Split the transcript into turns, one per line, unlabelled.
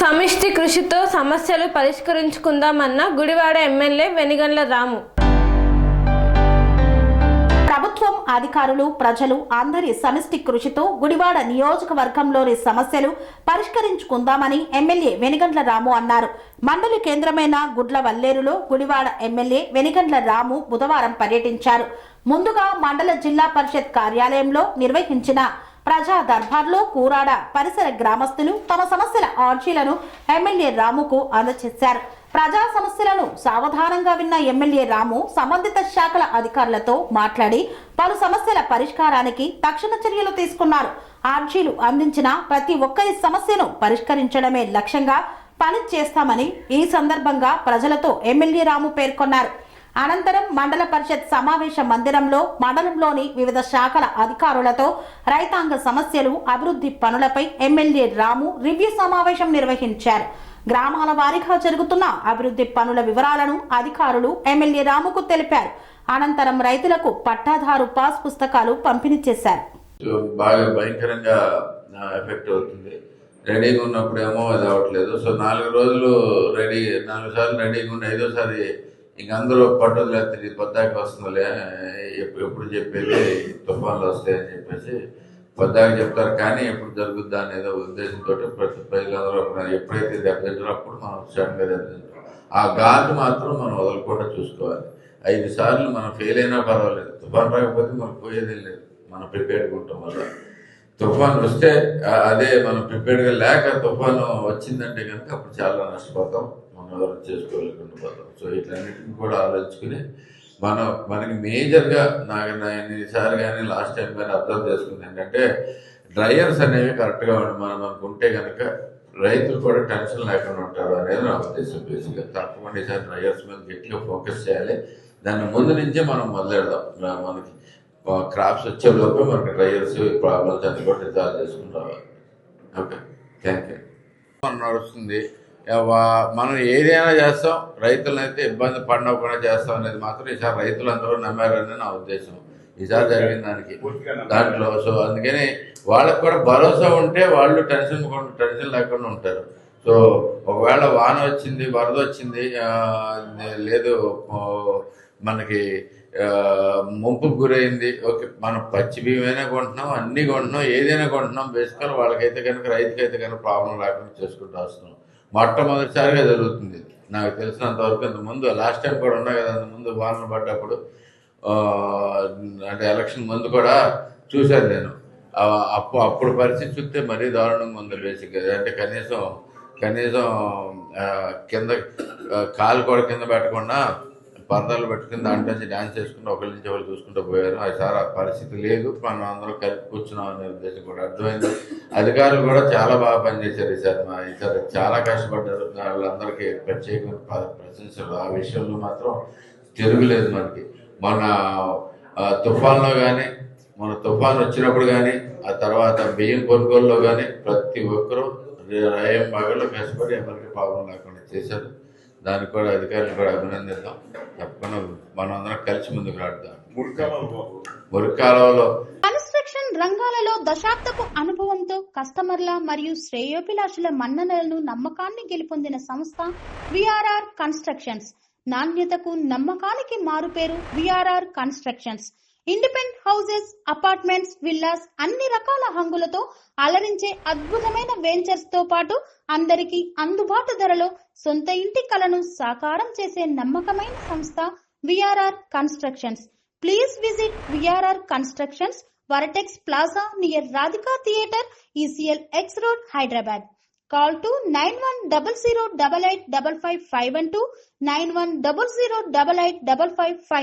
సమిష్టి కృషితో సమస్యలు పరిష్కరించుకుందామన్న గుడివాడ ఎమ్మెల్యే వెనిగండ్ల రాము.
ప్రభుత్వం, అధికారులు, ప్రజలు అందరి సమిష్టి కృషితో గుడివాడ నియోజకవర్గంలోని సమస్యలు పరిష్కరించుకుందామని ఎమ్మెల్యే వెనిగండ్ల రాము అన్నారు. మండలి కేంద్రమైన గుడ్లవల్లేరులో గుడివాడ ఎమ్మెల్యే వెనిగండ్ల రాము బుధవారం పర్యటించారు. ముందుగా మండల జిల్లా పరిషత్ కార్యాలయంలో నిర్వహించిన ప్రజా దర్బార్లో కూరాడ పరిసర గ్రామస్తులు తమ సమస్యల ఆర్జీలను ఎమ్మెల్యే రాముకు అందజేశారు. ప్రజా సమస్యలను సావధానంగా విన్న ఎమ్మెల్యే రాము సంబంధిత శాఖల అధికారులతో మాట్లాడి పలు సమస్యల పరిష్కారానికి తక్షణ చర్యలు తీసుకున్నారు. ఆర్జీలు అందించిన ప్రతి ఒక్కరి సమస్యను పరిష్కరించడమే లక్ష్యంగా పని చేస్తామని ఈ సందర్భంగా ప్రజలతో ఎమ్మెల్యే రాము పేర్కొన్నారు. అనంతరం మండల పరిషత్ సమావేశ మందిరంలో మండలంలోని వివిధ శాఖల అధికారులతో రైతాంగ సమస్యలు, అభివృద్ధి పనులపై ఎమ్మెల్యే రాము రివ్యూ సమావేశం నిర్వహించారు. గ్రామాల వారీగా జరుగుతున్న అభివృద్ధి పనుల వివరాలను అధికారులు ఎమ్మెల్యే రాముకు తెలిపారు. అనంతరం రైతులకు పట్టాదారు పాస్ పుస్తకాలు పంపిణీ చేశారు.
బాగా భయంకరంగా ఎఫెక్ట్ అవుతుంది. రెడీగా ఉన్నప్పుడేమో అది అవ్వట్లేదు. సో 4 రోజులు 4 సార్లు రెడీగా ఉండి 5వసారి ఇంక అందరూ పట్టుదల పొద్దాకి వస్తుందిలే, ఎప్పుడు చెప్పేది తుఫాన్లు వస్తాయని చెప్పేసి పొద్దాకి చెప్తారు. కానీ ఎప్పుడు జరుగుద్దా అనేదో ఉద్దేశంతో ప్రజలందరూ ఎప్పుడైతే దెబ్బతింటారో అప్పుడు మనం సడన్గా దెబ్బతింటాం. ఆ గాలి మాత్రం మనం వదలకుండా చూసుకోవాలి. 5 సార్లు మనం ఫెయిల్ అయినా పర్వాలేదు, తుఫాన్ రాకపోతే మనకు పోయేది లేదు. మనం ప్రిపేర్డ్గా ఉంటాం వల్ల. తుఫాన్ వస్తే అదే మనం ప్రిపేర్డ్గా లేక తుఫాను వచ్చిందంటే కనుక అప్పుడు చాలా నష్టపోతాం, మనం ఎవరు చేసుకోలేకుండా పోతాం. సో ఇట్లన్నిటిని కూడా ఆలోచించుకుని మనకి మేజర్గా నేను ఈసారి కానీ లాస్ట్ టైం కానీ అబ్జర్వ్ చేసుకుంది ఏంటంటే డ్రైయర్స్ అనేవి కరెక్ట్గా మనం అనుకుంటే కనుక రైతులు కూడా టెన్షన్ లేకుండా ఉంటారు అనేది నా ఉద్దేశం. బేసిక్గా తప్పకుండా ఈసారి డ్రైయర్స్ మీద గట్టిగా ఫోకస్ చేయాలి. దాని ముందు నుంచే మనం మొదలెడదాం. మనకి క్రాప్స్ వచ్చేలోపే మనకి డ్రైయర్స్ ప్రాబ్లమ్స్ అన్ని కూడా రిజాల్వ్ చేసుకుని రావాలి. Okay, thank you. నడుస్తుంది, మనం ఏదైనా చేస్తాం, రైతులను అయితే ఇబ్బంది పడకుండా చేస్తాం అనేది మాత్రం ఈసారి రైతులందరూ నమ్మారని నా ఉద్దేశం. ఈసారి జరిగిన దాంట్లో సో అందుకని వాళ్ళకి కూడా భరోసా ఉంటే వాళ్ళు టెన్షన్ లేకుండా ఉంటారు. సో ఒకవేళ వాన వచ్చింది, వరద వచ్చింది, లేదు మనకి ముంపుకు గురైంది, ఓకే మనం పచ్చి బియ్యమైనా కొంటున్నాం, అన్నీ కొంటున్నాం, ఏదైనా కొంటున్నాం. బేసికల్ వాళ్ళకైతే కనుక రైతుకైతే కనుక ప్రాబ్లం లేకుండా చేసుకుంటూ వస్తున్నాం. మొట్టమొదటిసారిగా జరుగుతుంది నాకు తెలిసినంతవరకు. ఇంతకుముందు లాస్ట్ టైం కూడా ఉన్నా కదా, అంతకుముందు వానలు పడ్డప్పుడు అంటే ఎలక్షన్ ముందు కూడా చూశాను నేను. అప్పుడు పరిస్థితి చూస్తే మరీ దారుణంగా ఉంది. బేసిక్గా అంటే కనీసం కింద కాలు కూడా కింద పెట్టకుండా పరదాలు పెట్టుకుని దాంట్లో నుంచి డ్యాన్స్ చేసుకుంటూ ఒకరి నుంచి ఒకరు చూసుకుంటూ పోయారు. అది సార్ ఆ పరిస్థితి లేదు, మనం అందరూ కలిపి కూర్చున్నాం అనే ఉద్దేశం కూడా అర్థమైంది. అధికారులు కూడా చాలా బాగా పనిచేశారు ఈసారి చాలా కష్టపడ్డారు. వాళ్ళందరికీ ప్రత్యేకమైన ప్రశంసలు. ఆ విషయంలో మాత్రం తిరుగులేదు మనకి. మన తుఫాన్లో కానీ, మన తుఫాన్ వచ్చినప్పుడు కానీ, ఆ తర్వాత బియ్యం కొనుగోలులో కానీ ప్రతి ఒక్కరూ రయం భాగంలో కష్టపడి ఎవరికి ప్రాబ్లం లేకుండా చేశారు. దానికి కూడా అధికారులు కూడా అభినందిద్దాం. తప్పకుండా మనం అందరం కలిసి ముందుకు రాడుదాం. మురికాలంలో
కన్స్ట్రక్షన్ రంగాలలో దశాబ్దపు అనుభవంతో కస్టమర్ల మరియు శ్రేయోభిలాషుల మన్ననలను, నమ్మకాన్ని గెలుపొందిన సంస్థ విఆర్ఆర్ కన్స్ట్రక్షన్స్. నాణ్యతకు, నమ్మకానికి మారుపేరు VRR constructions. Independent houses, apartments, villas అన్ని రకాల హంగులతో అలరించే అద్భుతమైన వెంచర్స్ తో పాటు అందరికీ అందుబాటు ధరలో సొంత ఇంటి కలను సాకారం చేసే నమ్మకమైన సంస్థ VRR constructions. Please visit VRR constructions, వరటెక్స్ plaza near Radhika theatre, ECL X Road, Hyderabad. Call to 910088555512, 9100885555.